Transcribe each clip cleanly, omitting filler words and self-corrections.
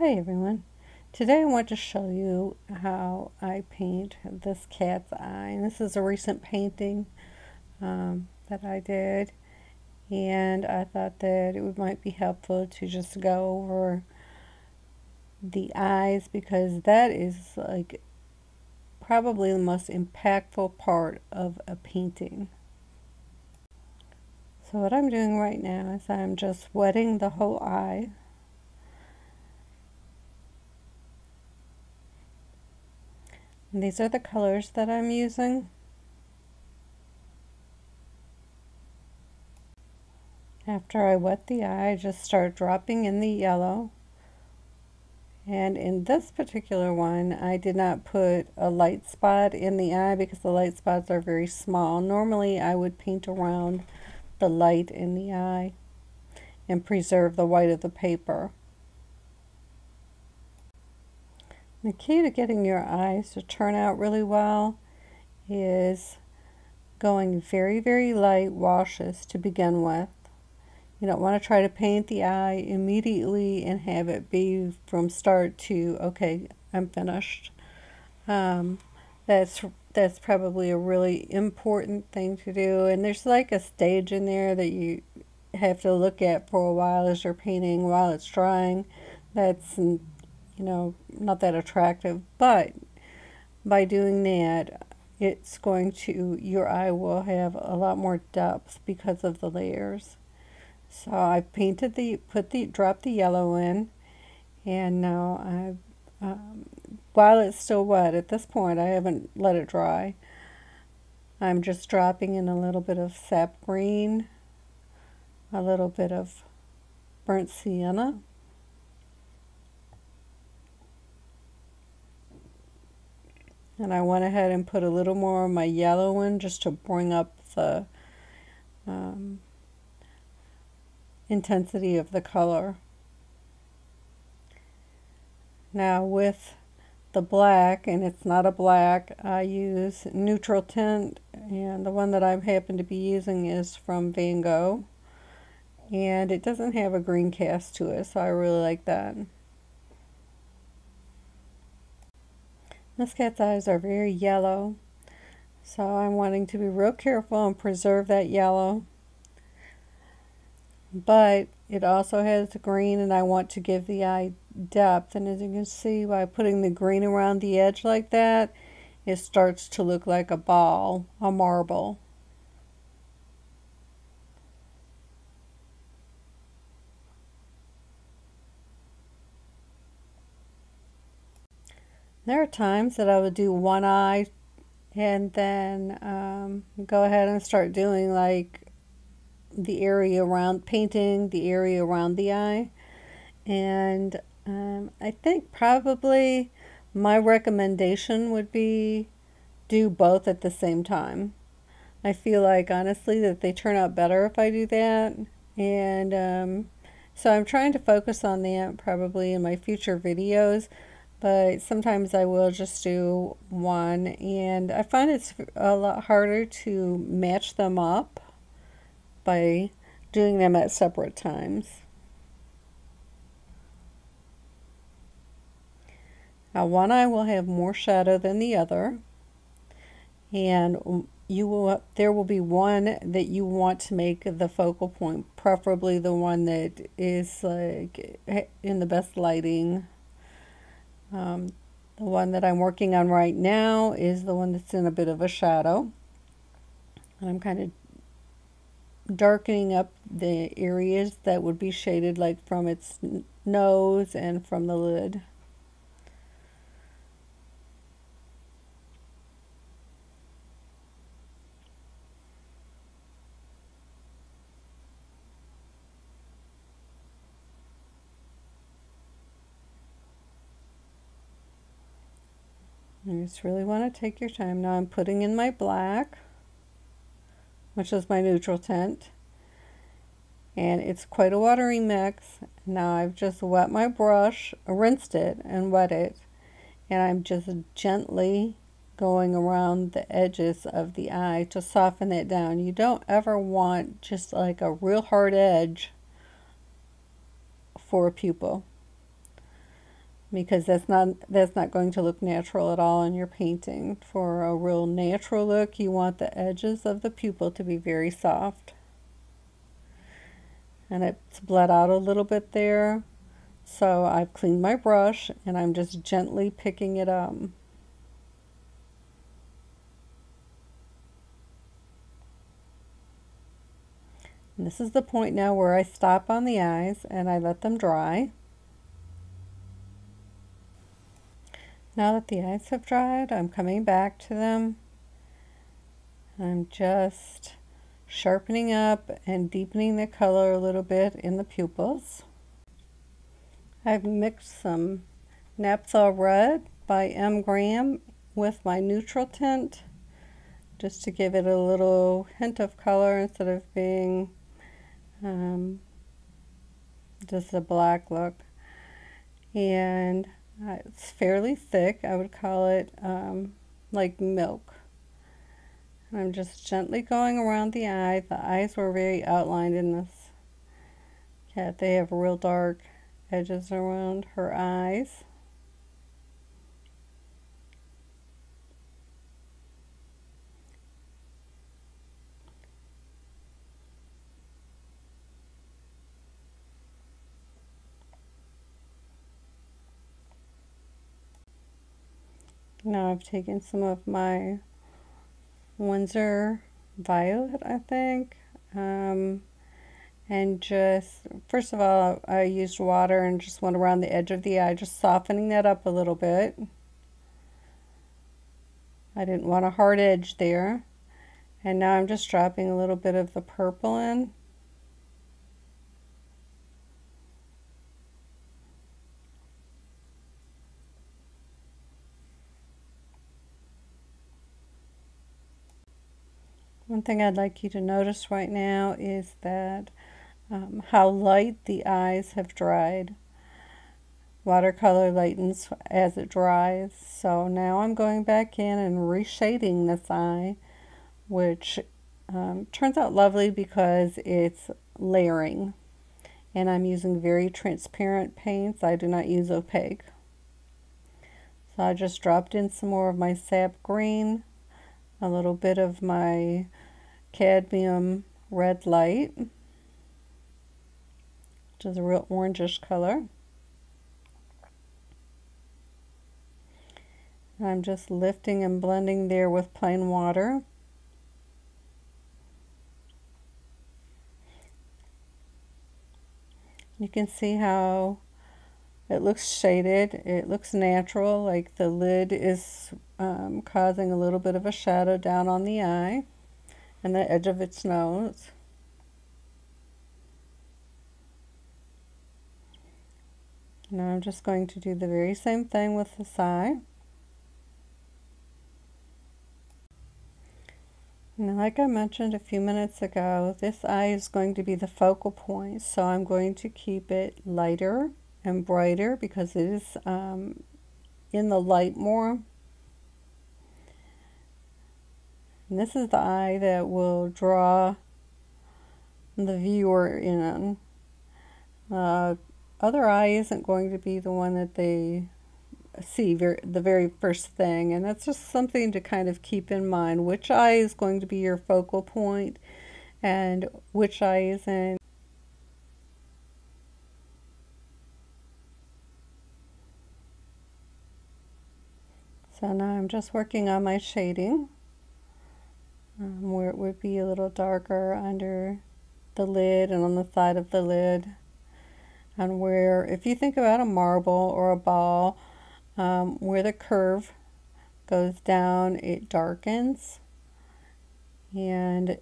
Hi everyone. Today I want to show you how I paint this cat's eye. And this is a recent painting that I did, and I thought that it might be helpful to just go over the eyes because that is like probably the most impactful part of a painting. So what I'm doing right now is I'm just wetting the whole eye. And these are the colors that I'm using. After I wet the eye, I just start dropping in the yellow. And in this particular one, I did not put a light spot in the eye because the light spots are very small. Normally, I would paint around the light in the eye and preserve the white of the paper. The key to getting your eyes to turn out really well is going very, very light washes to begin with. You don't want to try to paint the eye immediately and have it be from start to, okay, I'm finished. That's probably a really important thing to do. And there's like a stage in there that you have to look at for a while as you're painting while it's drying. That's, not that attractive. But by doing that, it's going to, your eye will have a lot more depth because of the layers. So I painted dropped the yellow in, and now while it's still wet at this point, I haven't let it dry. I'm just dropping in a little bit of sap green, a little bit of burnt sienna, and I went ahead and put a little more of my yellow in just to bring up the intensity of the color. Now with the black, and it's not a black, I use neutral tint, and the one that I happen to be using is from Van Gogh, and it doesn't have a green cast to it, so I really like that. This cat's eyes are very yellow, so I'm wanting to be real careful and preserve that yellow. But it also has the green, and I want to give the eye depth. And as you can see, by putting the green around the edge like that, it starts to look like a ball, a marble. There are times that I would do one eye and then go ahead and start doing like the area around, painting the area around the eye. And I think probably my recommendation would be do both at the same time. I feel like honestly that they turn out better if I do that. And so I'm trying to focus on that probably in my future videos, but sometimes I will just do one, and I find it's a lot harder to match them up by doing them at separate times. Now one eye will have more shadow than the other, and there will be one that you want to make the focal point, preferably the one that is like in the best lighting. The one that I'm working on right now is the one that's in a bit of a shadow, and I'm kind of darkening up the areas that would be shaded, like from its nose and from the lid. You just really want to take your time. Now I'm putting in my black, which is my neutral tint, and it's quite a watery mix. Now I've just wet my brush, rinsed it and wet it, and I'm just gently going around the edges of the eye to soften it down. You don't ever want just like a real hard edge for a pupil. because that's not going to look natural at all in your painting. For a real natural look, you want the edges of the pupil to be very soft. And it's bled out a little bit there. So I've cleaned my brush and I'm just gently picking it up. And this is the point now where I stop on the eyes and I let them dry. Now that the eyes have dried, I'm coming back to them. I'm just sharpening up and deepening the color a little bit in the pupils. I've mixed some Naphtha Red by M. Graham with my neutral tint, just to give it a little hint of color instead of being just a black look. And it's fairly thick. I would call it like milk. And I'm just gently going around the eye. The eyes were very outlined in this cat. They have real dark edges around her eyes. Now I've taken some of my Windsor Violet, I think, and just, first of all, I used water and just went around the edge of the eye, just softening that up a little bit. I didn't want a hard edge there. And now I'm just dropping a little bit of the purple in. One thing I'd like you to notice right now is that how light the eyes have dried. Watercolor lightens as it dries. So now I'm going back in and reshading this eye, which turns out lovely because it's layering. And I'm using very transparent paints. I do not use opaque. So I just dropped in some more of my sap green, a little bit of my cadmium red light, which is a real orangish color. I'm just lifting and blending there with plain water. You can see how it looks shaded. It looks natural, like the lid is causing a little bit of a shadow down on the eye and the edge of its nose. Now I'm just going to do the very same thing with this eye. Now, like I mentioned a few minutes ago, this eye is going to be the focal point, so I'm going to keep it lighter and brighter because it is in the light more. And this is the eye that will draw the viewer in. Other eye isn't going to be the one that they see the very first thing, and that's just something to kind of keep in mind. Which eye is going to be your focal point and which eye isn't. So now I'm just working on my shading where it would be a little darker under the lid and on the side of the lid, and where, if you think about a marble or a ball, where the curve goes down, it darkens. And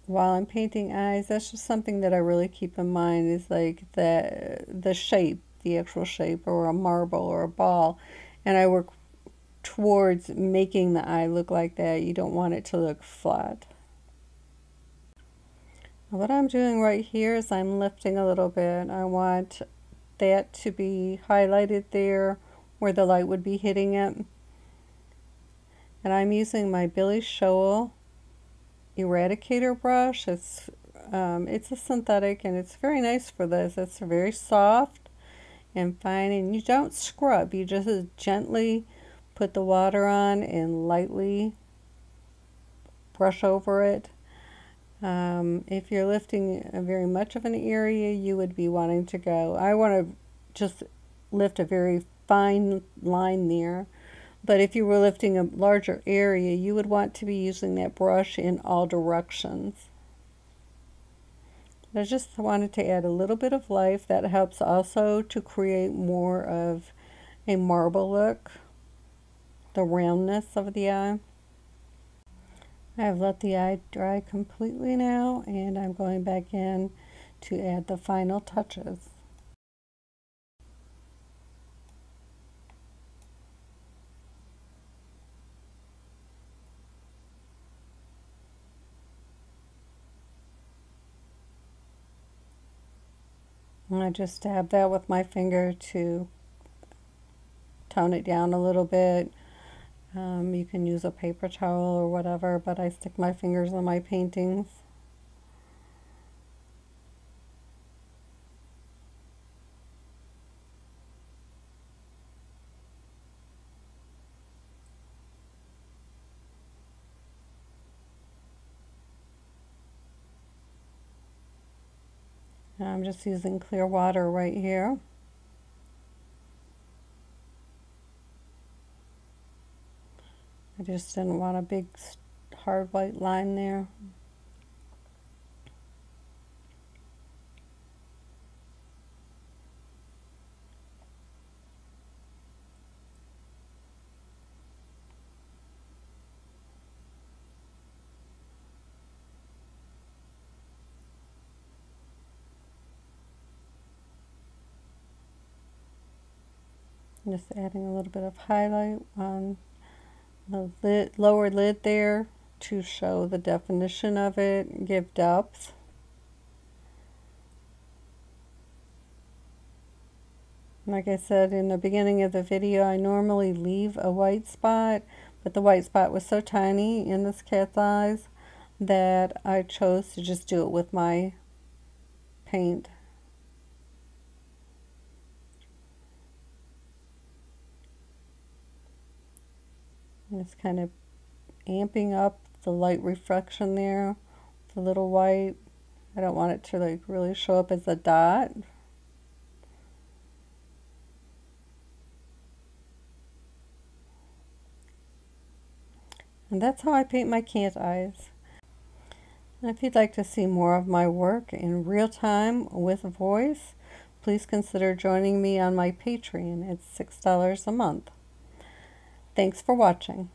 while I'm painting eyes, that's just something that I really keep in mind, is like the shape, the actual shape, or a marble or a ball. And I work towards making the eye look like that. You don't want it to look flat. What I'm doing right here is I'm lifting a little bit. I want that to be highlighted there where the light would be hitting it. And I'm using my Billy Shoal Eradicator brush. It's a synthetic and it's very nice for this. It's very soft and fine. And you don't scrub, you just gently put the water on and lightly brush over it. If you're lifting very much of an area, you would be wanting to go, I want to just lift a very fine line there. But if you were lifting a larger area, you would want to be using that brush in all directions. I just wanted to add a little bit of life. That helps also to create more of a marble look, the roundness of the eye. I have let the eye dry completely now, and I'm going back in to add the final touches. And I just dab that with my finger to tone it down a little bit. You can use a paper towel or whatever, but I stick my fingers on my paintings. I'm just using clear water right here. I just didn't want a big hard white line there. Just adding a little bit of highlight on the lower lid there to show the definition of it, give depth. Like I said in the beginning of the video, I normally leave a white spot, but the white spot was so tiny in this cat's eyes that I chose to just do it with my paint. Just kind of amping up the light reflection there, the little white. I don't want it to like really show up as a dot. And that's how I paint my cat eyes. And if you'd like to see more of my work in real time with a voice, please consider joining me on my Patreon. It's $6 a month. Thanks for watching.